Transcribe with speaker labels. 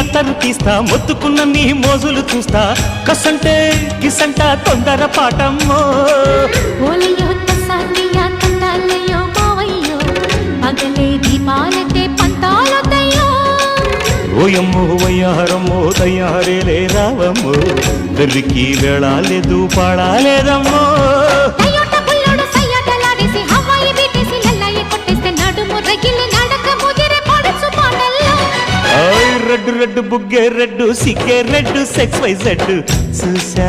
Speaker 1: అత్తరు తీస్తా మొత్తుకున్న నీ మోజులు చూస్తా కసంటే గిసంట తొందర పాటమ్మో
Speaker 2: ఓలయ్యో తసానియా తండాలయ్యో మావయ్యో పగలే దీపాలకే పంతాలొద్దయ్యో
Speaker 1: ఓయమ్మో వయ్యారమ్మో తయారేలే రావమ్మో వెర్రికి వేళాలేదు పాడాలేదమ్మో
Speaker 2: టయోటా బుల్లోడు సయ్యాటలాడేసి హవాయి బీటేసి లల్లాయి కొట్టేస్తే నడుము రగిలి నడక ముదిరే పడుచు పాటల్లో
Speaker 1: రెడ్డు రెడ్డు బుగ్గే రెడ్డు సిగ్గే రెడ్డు సెక్స్ వై జెడ్ చూసా